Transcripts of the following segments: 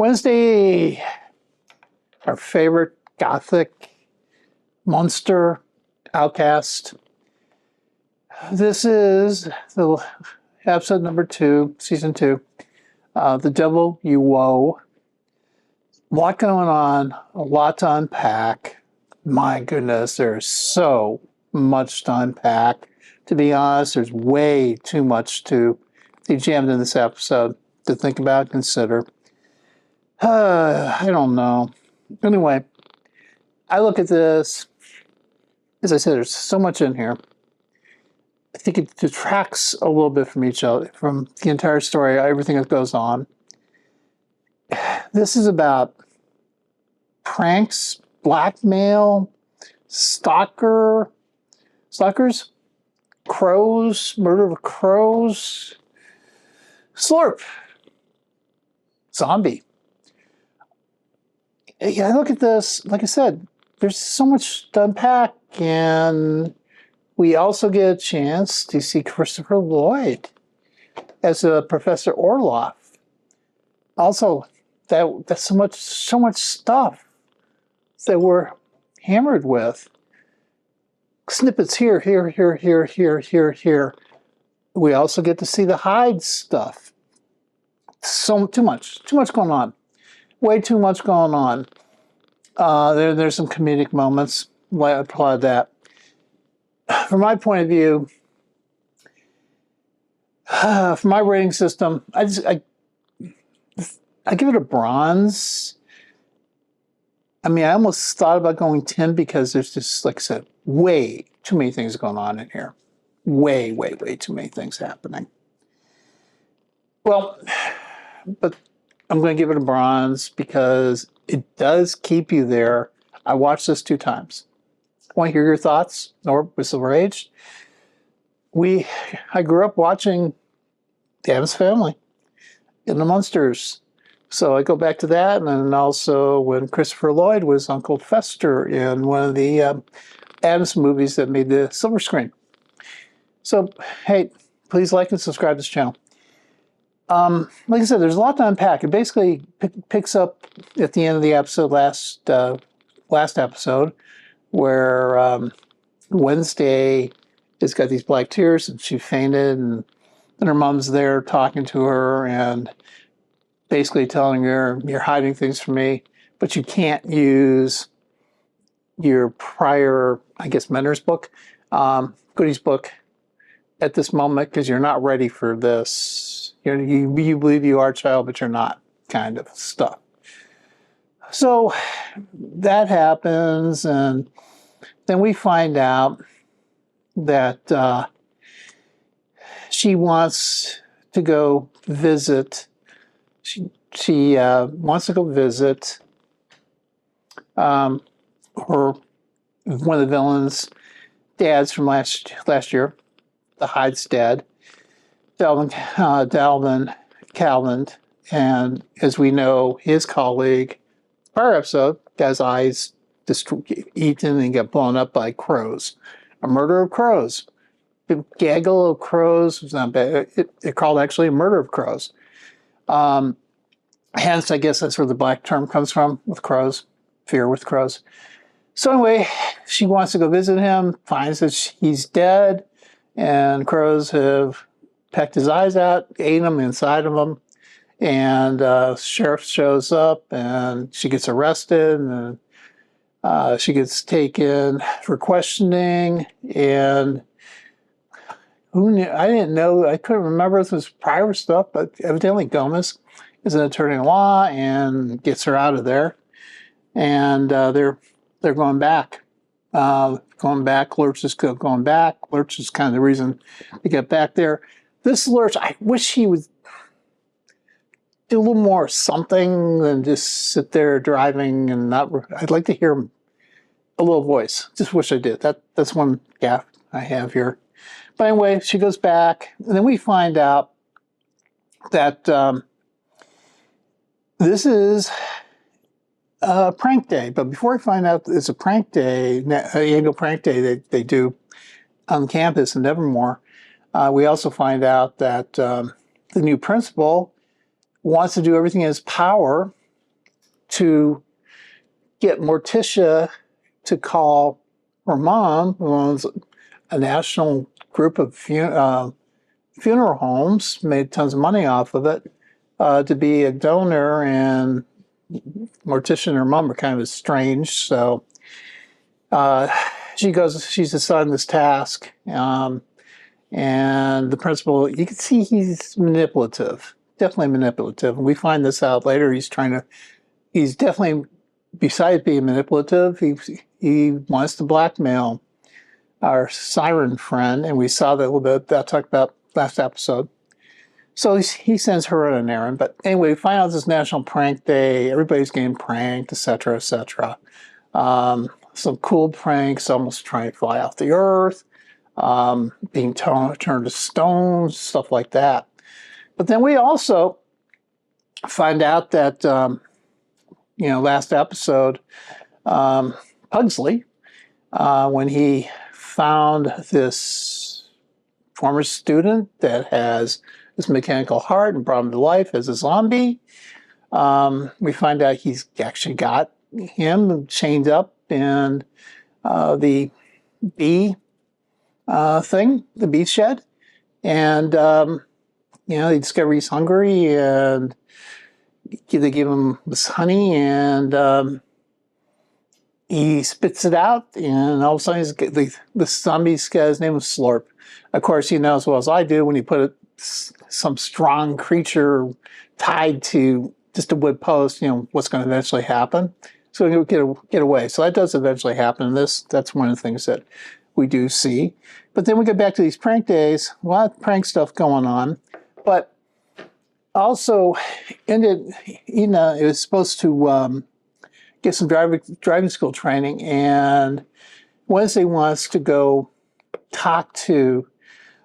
Wednesday, our favorite gothic monster outcast. This is the episode number 2, season 2, The Devil You Woe. A lot going on, a lot to unpack. My goodness, there's so much to unpack. To be honest, there's way too much to be jammed in this episode to think about, consider. I don't know. Anyway, I look at this. As I said, there's so much in here. I think it detracts a little bit from each other, from the entire story, everything that goes on. This is about pranks, blackmail, stalkers, crows, murder of crows, Slurp, zombie. Yeah, I look at this, like I said, there's so much to unpack, and we also get a chance to see Christopher Lloyd as a Professor Orloff. Also, that's so much stuff that we're hammered with. Snippets here. We also get to see the Hyde stuff. Too much going on. Way too much going on. There's some comedic moments. I applaud that. From my point of view, from my rating system, I give it a bronze. I mean, I almost thought about going 10 because there's just, like I said, way too many things going on in here. Way too many things happening. Well, but I'm going to give it a bronze because it does keep you there. I watched this 2 times. I want to hear your thoughts, or Whistle Rage. I grew up watching the Addams Family and the Munsters. So I go back to that, and then also when Christopher Lloyd was Uncle Fester in one of the Addams movies that made the silver screen. So, hey, please like and subscribe to this channel. Like I said, there's a lot to unpack. It basically picks up at the end of the episode, last episode, where Wednesday has got these black tears and she fainted, and her mom's there talking to her and basically telling her, you're hiding things from me, but you can't use your prior, I guess, mentor's book, goodies book at this moment because you're not ready for this. You believe you are a child, but you're not, kind of stuff. So that happens, and then we find out that she wants to go visit. She wants to go visit one of the villains' dads from last year, the Hyde's dad, Dalvin Calvin, and as we know, his colleague, prior episode, got his eyes eaten and got blown up by crows. A murder of crows. A gaggle of crows was not bad. It called actually a murder of crows. Hence, I guess that's where the black term comes from, with crows, fear with crows. So anyway, she wants to go visit him, finds that he's dead, and crows have pecked his eyes out, ate them inside of him, and sheriff shows up, and she gets arrested, and she gets taken for questioning, and who knew? I didn't know, I couldn't remember if this was prior stuff, but evidently Gomez is an attorney-at-law and gets her out of there. And they're going back. Lurch is going back. Lurch is kind of the reason they get back there. This Lurch, I wish he would do a little more something than just sit there driving and not. I'd like to hear him, a little voice. Just wish I did. That's one gaffe I have here. But anyway, she goes back, and then we find out that this is a prank day. But before we find out it's a prank day, an annual prank day they do on campus in Nevermoore, we also find out that the new principal wants to do everything in his power to get Morticia to call her mom, who owns a national group of funeral homes, made tons of money off of it, to be a donor. And Morticia and her mom are kind of estranged, so she's assigned this task. And the principal, you can see he's manipulative, definitely manipulative. And we find this out later. He's definitely, besides being manipulative, he wants to blackmail our Siren friend. And we saw that a little bit, that I talked about last episode. So he sends her on an errand. But anyway, we find out this National Prank Day. Everybody's getting pranked, etc., etc. Some cool pranks, almost trying to fly off the earth. Being turned to stones, stuff like that. But then we also find out that, last episode, Pugsley, when he found this former student that has this mechanical heart and brought him to life as a zombie, we find out he's actually got him chained up in the bee the bee shed, and they discover he's hungry, and they give him this honey, and he spits it out, and all of a sudden the zombie's got his name was Slurp. Of course, you know as well as I do when you put some strong creature tied to just a wood post, what's going to eventually happen. So he'll get away. So that does eventually happen. And that's one of the things that we do see. But then we get back to these prank days, a lot of prank stuff going on. But also, Enid is supposed to get some driving school training, and Wednesday wants to go talk to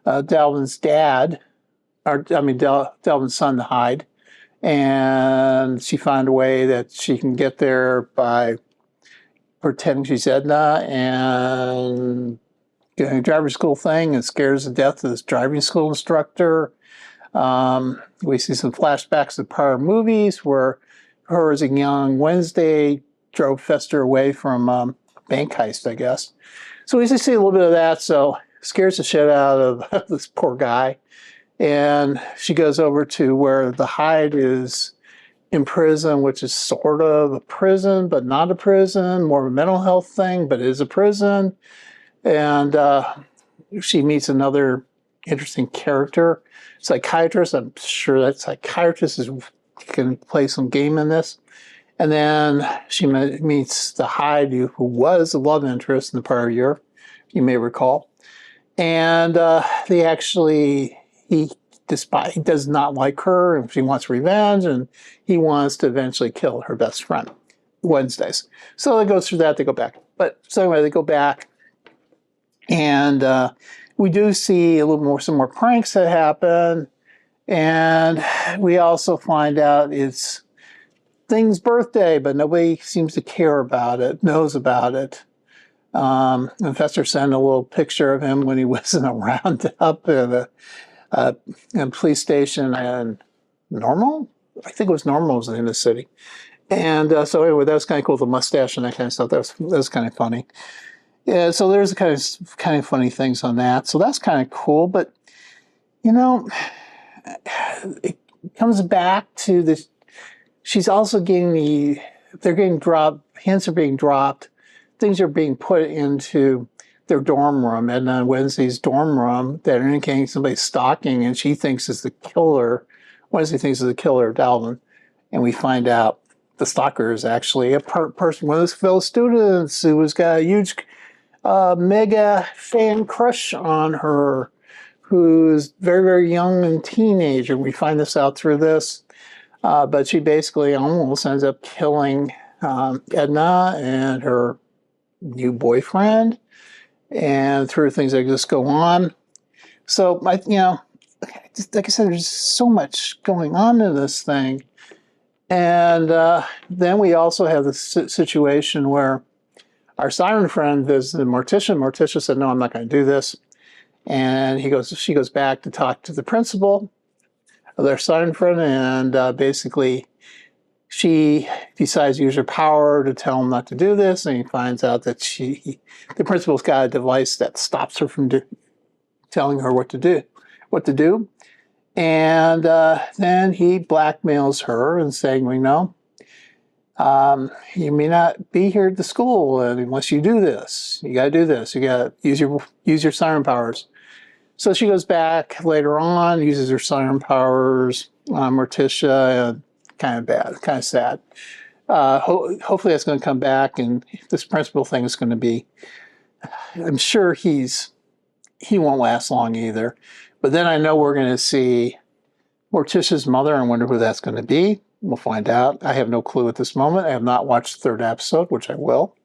Delvin's dad, Delvin's son, Hyde, and she found a way that she can get there by pretending she's Edna and getting a driver's school thing, and scares to death of this driving school instructor. We see some flashbacks of prior movies where her as a young Wednesday drove Fester away from bank heist, I guess. So we see a little bit of that, so scares the shit out of this poor guy. And she goes over to where the Hyde is in prison, which is sort of a prison, but not a prison, more of a mental health thing, but it is a prison. And she meets another interesting character, psychiatrist. I'm sure that psychiatrist is going to play some game in this. And then she meets the Hyde, who was a love interest in the prior year, you may recall. And he does not like her, and she wants revenge, and he wants to eventually kill her best friend, Wednesdays. So it goes through that, they go back. But so anyway, they go back, and we do see some more pranks that happen, and we also find out it's Thing's birthday, but nobody seems to care about it, knows about it. And Fester sent a little picture of him when he was in a roundup in a police station, and Normal? I think it was Normal was in the city. And so anyway, that was kind of cool, the mustache and that kind of stuff. That was kind of funny. Yeah, so there's kind of funny things on that. So that's kind of cool. But, it comes back to this. She's also they're getting dropped, hints are being dropped, things are being put into their dorm room, and on Wednesday's dorm room, that are indicating somebody's stalking, and she thinks is the killer. Wednesday thinks is the killer, Dalvin. And we find out the stalker is actually a person, one of his fellow students who has got a huge mega fan crush on her, who's very, very young and teenager. We find this out through this. But she basically almost ends up killing Edna and her new boyfriend, and through things that just go on. So, like I said, there's so much going on in this thing. And then we also have the situation where our Siren friend visited Morticia. Morticia said, "No, I'm not going to do this." And she goes back to talk to the principal of their Siren friend, and basically she decides to use her power to tell him not to do this, and he finds out that the principal's got a device that stops her from telling her what to do. And then he blackmails her and saying, well, you may not be here at the school unless you do this. You got to do this. You got to use your siren powers. So she goes back later on, uses her siren powers on Morticia, and kind of bad, kind of sad. Hopefully that's going to come back, and this principal thing is going to be, I'm sure he won't last long either. But then I know we're going to see Morticia's mother. I wonder who that's going to be. We'll find out. I have no clue at this moment. I have not watched the 3rd episode, which I will.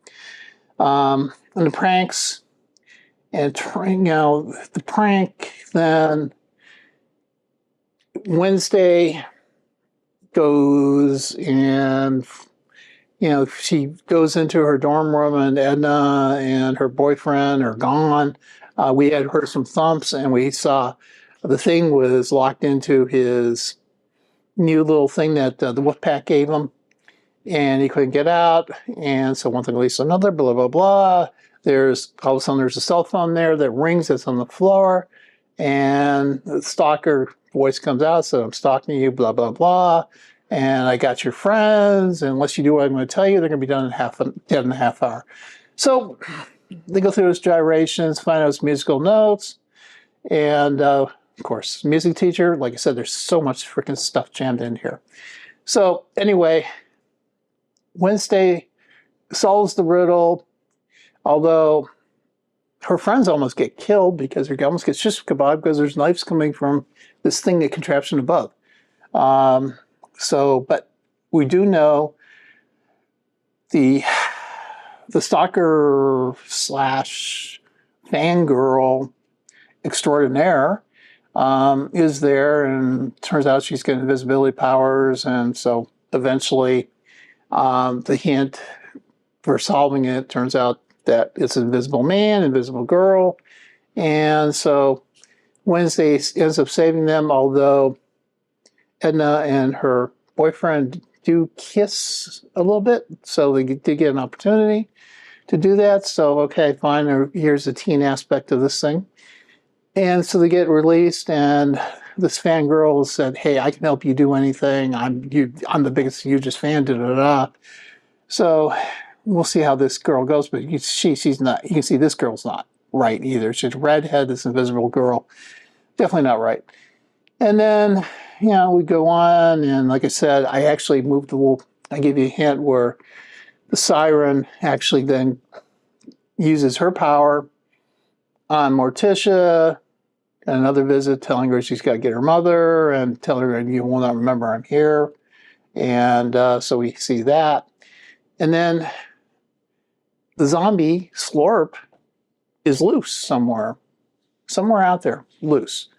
And the pranks, and the prank then Wednesday goes and, she goes into her dorm room and Edna and her boyfriend are gone. We had heard some thumps and we saw the thing was locked into his new little thing that the Wolfpack gave him, and he couldn't get out. And so one thing leads to another, blah, blah, blah. There's all of a sudden there's a cell phone there that rings, that's on the floor, and the stalker voice comes out, so I'm stalking you, blah, blah, blah. And I got your friends, and unless you do what I'm going to tell you, they're going to be dead in a half hour. So they go through his gyrations, find out his musical notes, and of course, music teacher. Like I said, there's so much freaking stuff jammed in here. So anyway, Wednesday solves the riddle, although her friends almost get killed because her almost gets shish kebab because there's knives coming from this thing, the contraption above. But we do know the stalker slash fangirl extraordinaire is there, and turns out she's got invisibility powers, and so eventually the hint for solving it turns out that it's an invisible man, invisible girl, and so Wednesday ends up saving them, although Edna and her boyfriend do kiss a little bit, so they did get an opportunity to do that. So, okay, fine, here's the teen aspect of this thing. And so they get released, and this fangirl said, hey, I can help you do anything. I'm the biggest, hugest fan, da-da-da. So we'll see how this girl goes, but she's not, you can see this girl's not right either. She's a redhead, this invisible girl. Definitely not right. And then, we go on, and like I said, I actually moved I gave you a hint where the siren actually then uses her power on Morticia, and another visit telling her she's got to get her mother and tell her you will not remember I'm here. And so we see that. And then the zombie, Slurp, is loose somewhere out there, loose.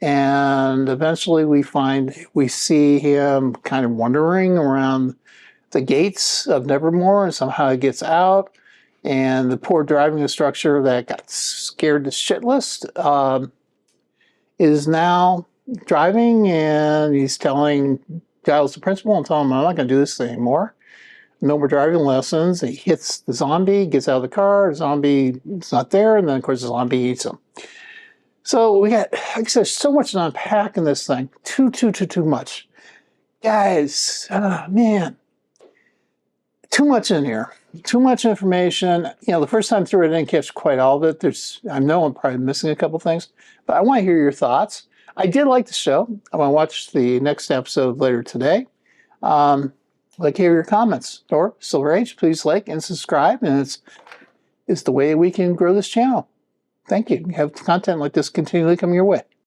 And eventually we see him kind of wandering around the gates of Nevermoore, and somehow he gets out. And the poor driving instructor that got scared to shitless is now driving, and he's telling Giles, the principal, and telling him, I'm not going to do this anymore. No more driving lessons. He hits the zombie, gets out of the car, the zombie is not there, and then, of course, the zombie eats him. So we got, like I said, so much to unpack in this thing. Too much. Guys, man, too much in here. Too much information. The first time through, I didn't catch quite all of it. I know I'm probably missing a couple things, but I want to hear your thoughts. I did like the show. I want to watch the next episode later today. Like to hear your comments. Or Silver Age, please like and subscribe, and it's the way we can grow this channel. Thank you. Have content like this continually come your way.